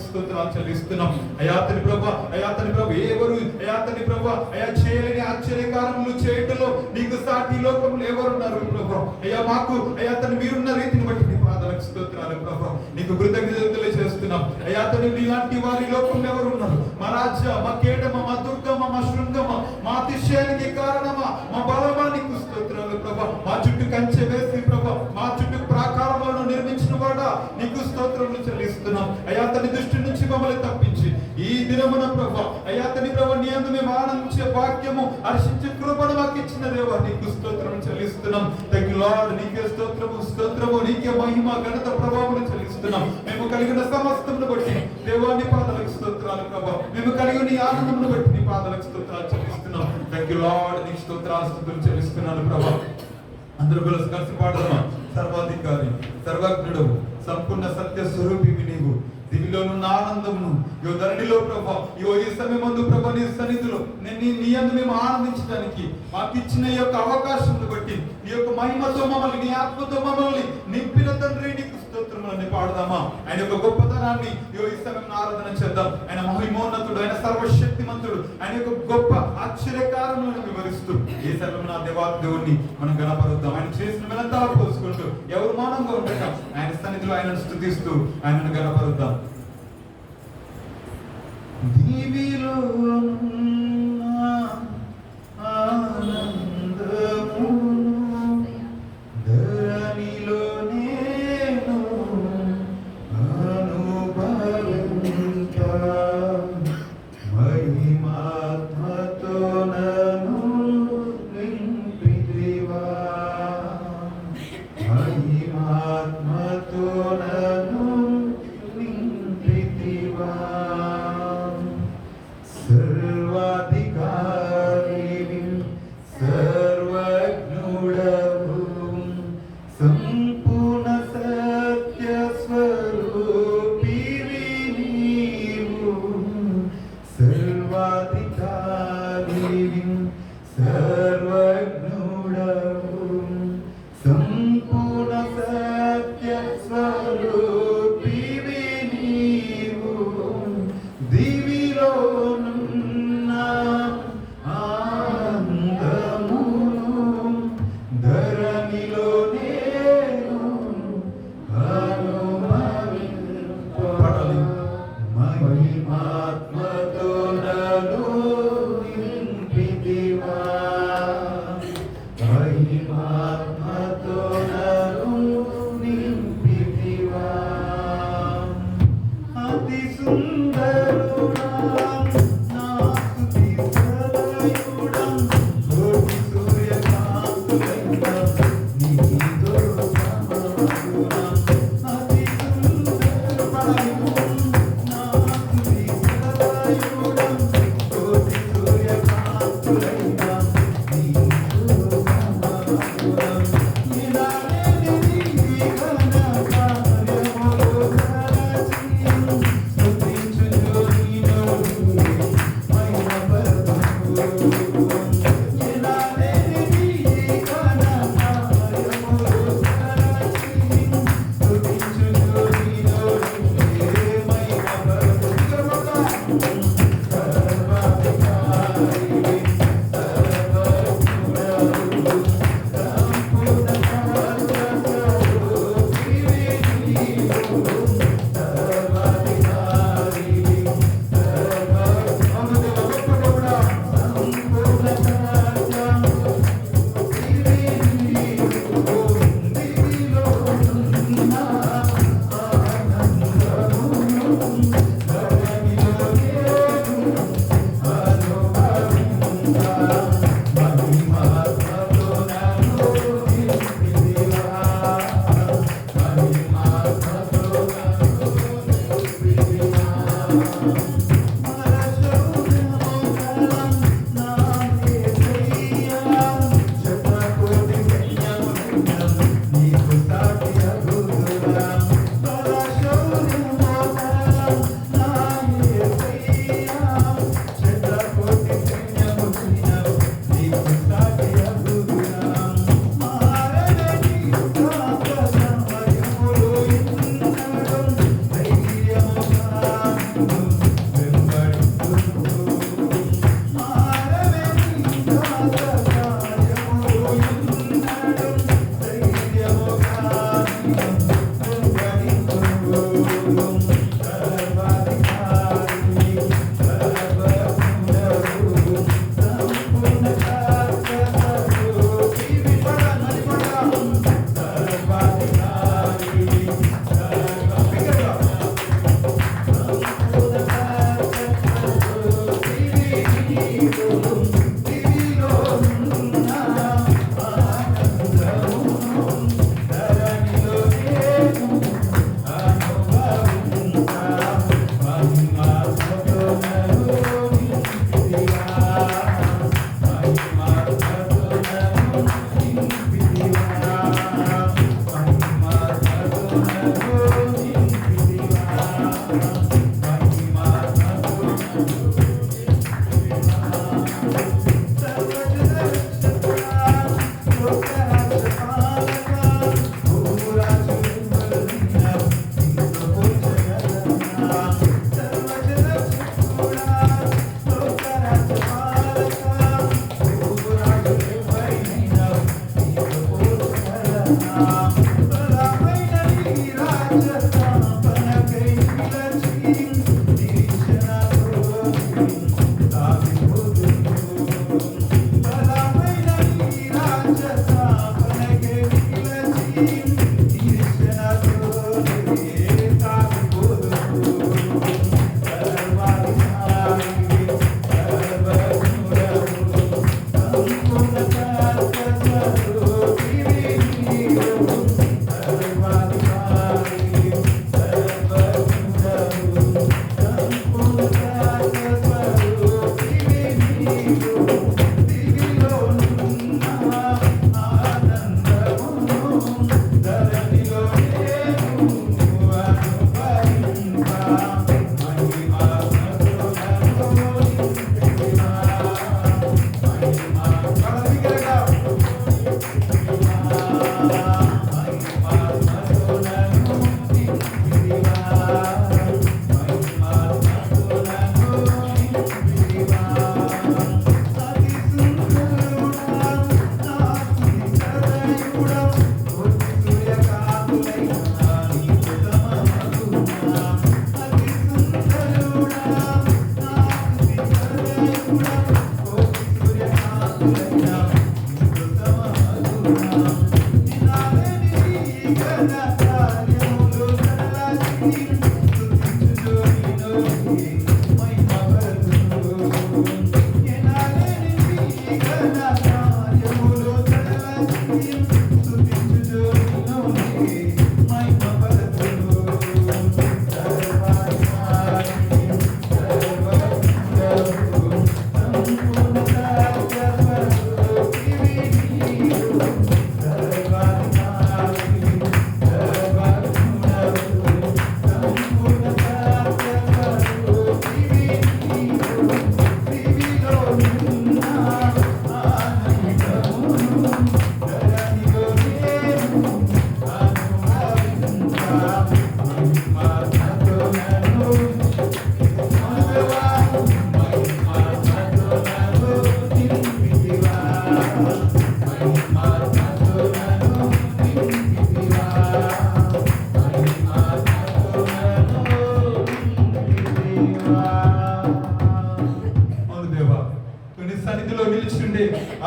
స్తోత్రాలు చెల్లిస్తున్నాం. అయా తండ్రి ప్రభు, అయా తండ్రి ప్రభు, ఎవరు అయా తండ్రి ప్రభు అయా చేయలేని ఆశ్చర్యకారములు చేయటంలో నీకు సాటి లోకంలో ఎవరున్నారు ప్రభు? అయ్యా మాకు అయా తండ్రి మీరున్న రీతిని బట్టి నీ పాదాలకు స్తోత్రాలు ప్రభు. నీకు కృతజ్ఞతలు చేస్తున్నాం. అయా తండ్రి నీలాంటి వారి లోకంలో ఎవరు ఉన్నారు? మా రాజ్య, మా కేడమ, మా దుర్గమ, మా శృంగమ, మా అతిశయానికి కారణమా, మా బలమా నీకు స్తోత్రాలు ప్రభు. మా చుట్టూ కంచె వేసి ప్రభు, మా చుట్టూ ప్రాకారములను నిర్మించిన వాడా నీకు స్తోత్రములు చెల్లిస్తున్నాం. అయా తండ్రి దృష్టి నుంచి మమ్మల్ని తప్పించి ఈ దినమున ప్రభు అయా తండ్రి ప్రభు నీ యందు మేము ఆనందించే భాగ్యము, హర్షించే కృపను మాకు ఇచ్చిన దేవా నీకు స్తోత్రం చెల్లిస్తున్నాం. Thank you lord. నీకే స్తోత్రము, స్తోత్రము, నీకే మహిమ, ఘనత, ప్రభావములు చెల్లిస్తున్నాం. మేము కలిగిన సమస్తమును బట్టి దేవాని పాదాలకు స్తోత్రాలు ప్రభు. మేము కలిగిన నీ ఆనందమును బట్టి నీ పాదాలకు స్తోత్రాలు చెల్లిస్తున్నాం. Thank you lord. నీకు స్తోత్రాలు, స్తుతులు చెల్లిస్తున్నాను ప్రభు. అందరూ కలిసి పాడదామా? సర్వాధికారి, సర్వజ్ఞుడు, సంపూర్ణ సత్య స్వరూపివి నీవు, దివిలోనున్న ఆనందమును యో ధరణిలో ప్రభా, ఈ సమయమందు ప్రభా నీ సన్నిధిలో నీ యందు మేము ఆనందించడానికి మాకు ఇచ్చిన ఈ యొక్క అవకాశంను బట్టి నీ యొక్క మహిమతో మమ్మల్ని, నీ ఆత్మతో మమ్మల్ని నింపిన తండ్రి నీకు స్తోత్రములని పాడదామా? ఆయన యొక్క గొప్పతనాన్ని ఈ సమయం ఆరాధన చేద్దాం. ఆయన మహిమోన్నతుడు, ఆయన సర్వశక్తిమంతుడు, ఆయన యొక్క గొప్ప ఆశ్చర్యకారణములను వివరిస్తూ ఈ సమయం నా దేవాదేవుణ్ణి మనం గణపరుద్దాం. ఆయన చేసిన మేలంతా పోసుకుంటూ ఎవరు మౌనంగా ఉండక ఆయన సన్నిధిలో ఆయనను స్తుతిస్తూ ఆయనను గణపరుద్దాం. దీవిలో ఆనందము ధరణిలో నేను అనుభవించ మహిమాత్మతో నన్ను నింపితివా, మహిమాత్మతో నన్ను నింపితివా. సర్వాధికారి, సర్వజ్ఞుడవు, సంపూర్ణ సత్య స్వరూపివి నీవు. సర్వాధికారి, సర్వజ్ఞుడవు, సంపూర్ణ సత్య స్వరూపివి నీవు. దివిలో ధరణిలో నేను అనుభవించాలి, మహిమాత్మతో నన్ను నింపితివా, మహిమాత్మతో నన్ను నింపితివా. అతి సుందరుడా స్తుతించు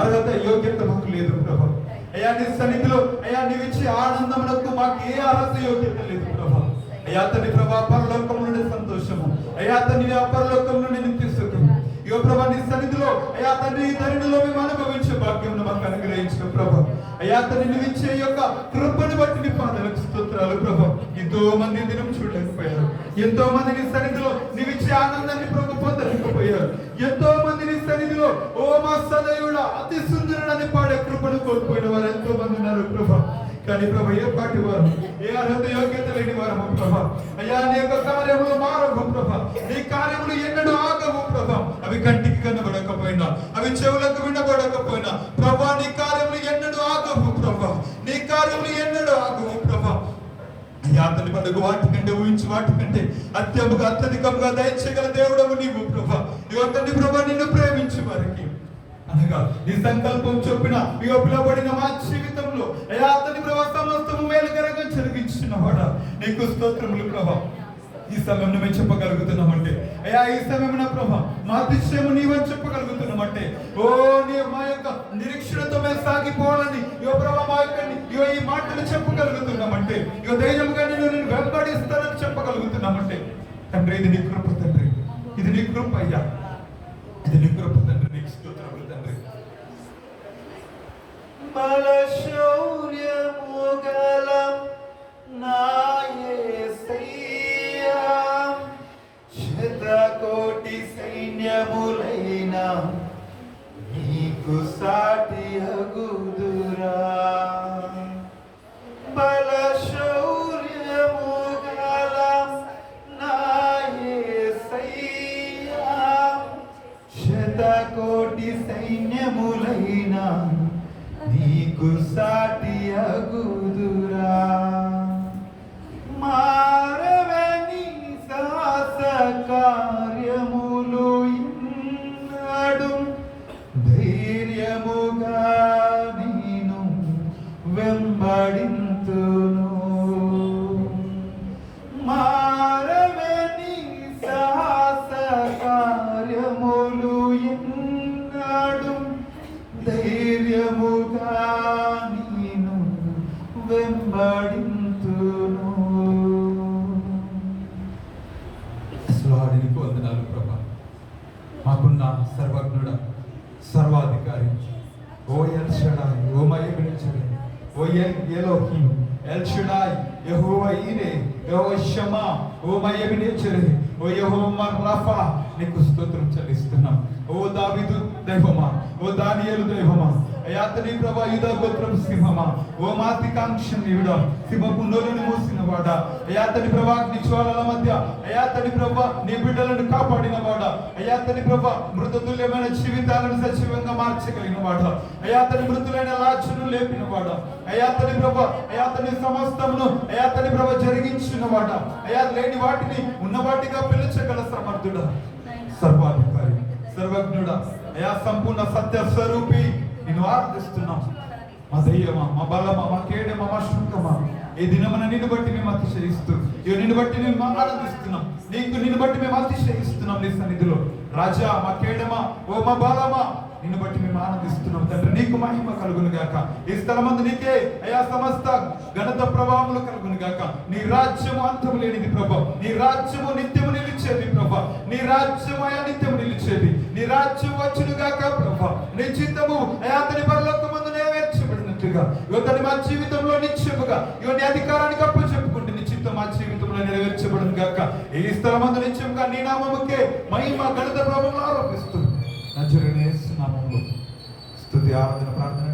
అర్హత యోగ్యత మాకు లేదు ప్రభా. అయ్యా నీ సన్నిధిలో అయ్యా నీవిచ్చే ఆనందమునకు మాకు ఏ అర్హత యోగ్యత లేదు ప్రభా. అయ్యా తండ్రి ప్రభా, పరలోకం నుండి సంతోషము, అయ్యా తండ్రి పరలోకం నుండి నిత్య సుఖము, ఇగో ప్రభా నీ సన్నిధిలో అయ్యా తండ్రి ధరణిలో మేము అనుభవించే భాగ్యం మాకు అనుగ్రహించిన ప్రభా. అయ్యా తండ్రి నీవిచ్చే యొక్క కృపను బట్టి నీ పాదాలకు స్తోత్రాలు ప్రభా. ఎంతో మంది దినం చూడలేకపోయారు, ఎంతో మంది నీ సన్నిధిలో నీవిచ్చే ఆనందాన్ని ప్రభు పొందలేకపోయారు, ఎంతో మంది నీ సన్నిధిలో ఓ మా సదయుడ అతి సుందరుడని పాడే కృపను కోల్పోయిన వారు ఎంతో మంది ఉన్నారు ప్రభా. కానీ ప్రభా ఏ పాటి వారు, ఏ అర్హత యోగ్యత లేని వారము ప్రభా. అయ్యా నీ యొక్క కార్యములు మారవు ప్రభా, నీ కార్యములు ఎన్నడూ ఆగవు ప్రభా. అవి కంటికి కనబడకపోయినా, అవి చెవులకు వినబడకపోయినా ప్రభా నీ కార్యములు ఎన్నడూ ఆగవు ప్రభా, నీ కార్యములు ఎన్నడూ ఆగవు ప్రభా. అయ్యా తండ్రి మనకు వాటికంటే ఊహించి వాటికంటే అత్యముగా అత్యధికంగా దయచేయగల దేవుడవు నీవు ప్రభా. ఇగో తండ్రి ప్రభా నిన్ను ప్రేమించి వారికి అనగా నీ సంకల్పం చొప్పున ఇగో పిలువబడిన మా జీవితంలో అయ్యా తండ్రి ప్రభా సమస్తము మేలుకరంగా జరిగించిన వాడా నీకు స్తోత్రములు ప్రభా. ఈ సమయంలో మేము చెప్పగలుగుతున్నామంటే అయ్యా ఈ సమయంలో ప్రభా మా అతిశయము నీవని చెప్పగలుగుతున్నామంటే ఓ నీ మా యొక్క నిరీక్షణతో మేము సాగిపోవాలని ఇగో ప్రభా మా యొక్క ఇగో ఈ మాటలు చెప్పగలుగుతున్నామంటే ఇగో ధైర్యంగా నేను వెంబడిస్తానని చెప్పగలుగుతున్నామంటే తండ్రి ఇది నీ కృప తండ్రి, ఇది నీ కృప అయ్యా, ఇది నీ కృప తండ్రి. నీకు స్తోత్రములు తండ్రి. బల శౌర్యము గల నా యేసయ్యా, శతకోటి సైన్యములైన నీకు సాటి అగుదురా. బల శౌర్యము గల నా యేసయ్యా, శతకోటి సైన్యములైన నీకు సాటి అగుదురా. కార్యములు ఇన్నాడు ధైర్యముగా నేను వెంబడింతును. మారవని సాహస కార్యములు ఎన్నాడు ధైర్యముగా నేను వెంబడింతును. నీకు వందనాలు ప్రభా. మాకున్న సర్వజ్ఞుడ, సర్వాధికారి, ఓ ఎల్ షడాయ్, ఓ మయబినిచరే, ఓ ఎలోహిం, ఎల్ షడాయ్, యెహోవా ఈరే, యెహోవా షమా, ఓ మయబినిచరే, ఓ యెహోవా రఫా, నీకు స్తోత్రం చెల్లిస్తున్నాం. ఓ దావీదు దైవమా, ఓ దానియేలు దైవమా, అయాతని ప్రభా యూదా గోత్రం సింహమా, ఓ మాతికాంక్షణీయుడా, సింహపు నోరుని మూసిన వాడా, అయాతని ప్రభా నీ జ్వాలల మధ్య అయాతని ప్రభా నీ బిడ్డలను కాపాడిన వాడా, అయాతని ప్రభా మృతతుల్యమైన జీవితాలను సజీవంగా మార్చగలిగిన వాడా, అయాతని మృతులైన లాజరును లేపిన వాడా, అయాతని ప్రభా అయాతని సమస్తమును అయాతని ప్రభా జరిగించిన వాడా, అయా లేని వాటిని ఉన్న వాటిగా పిలిచగల సమర్థుడా, సర్వాధికారి, సర్వజ్ఞుడా, అయా సంపూర్ణ సత్య స్వరూపి, నిన్ను ఆరాధిస్తున్నాం. మా దయ్యమా, మా బలమా, మా కేడమా, మా శుంకమా, ఈ దినమున నిన్ను బట్టి మేము అతిశయిస్తూ, నిన్ను బట్టి మేము ఆనందిస్తున్నాం. నిన్ను బట్టి మేము అతిశయిస్తున్నాం నీ సన్నిధిలో. రాజా, మా కేడమా, ఓ మా బలమా, నిన్ను బట్టి మేము ఆనందిస్తున్నాం తండ్రి. నీకు మహిమ కలుగును గాక. ఈ స్థలమందు నీకే అయా సమస్త ఘనత ప్రభావములు కలుగును గాక. నీ రాజ్యము అంతము లేనిది ప్రభా, నీ రాజ్యము నిత్యము నిలిచేది ప్రభా, నీ రాజ్యము అయా నిత్యము నిలిచేది. నీ రాజ్యం వచ్చును గాక ప్రభా. నీ చిత్తము అయా అతని పరలోకమందు నెరవేర్చబడినట్లుగా ఇతని మా జీవితంలో నిత్యముగా ఇవన్నీ అధికారానికి అప్పచెప్పుకుంటే నీ చిత్తం మా జీవితంలో నెరవేర్చబడును గాక. ఈ స్థలమందు నిత్యముగా నీ నామముకే మహిమ ఘనత ప్రభావం ఆరోపిస్తూ నజరేయుడైన యేసు నామములో స్తుతి ఆరాధన ప్రార్థన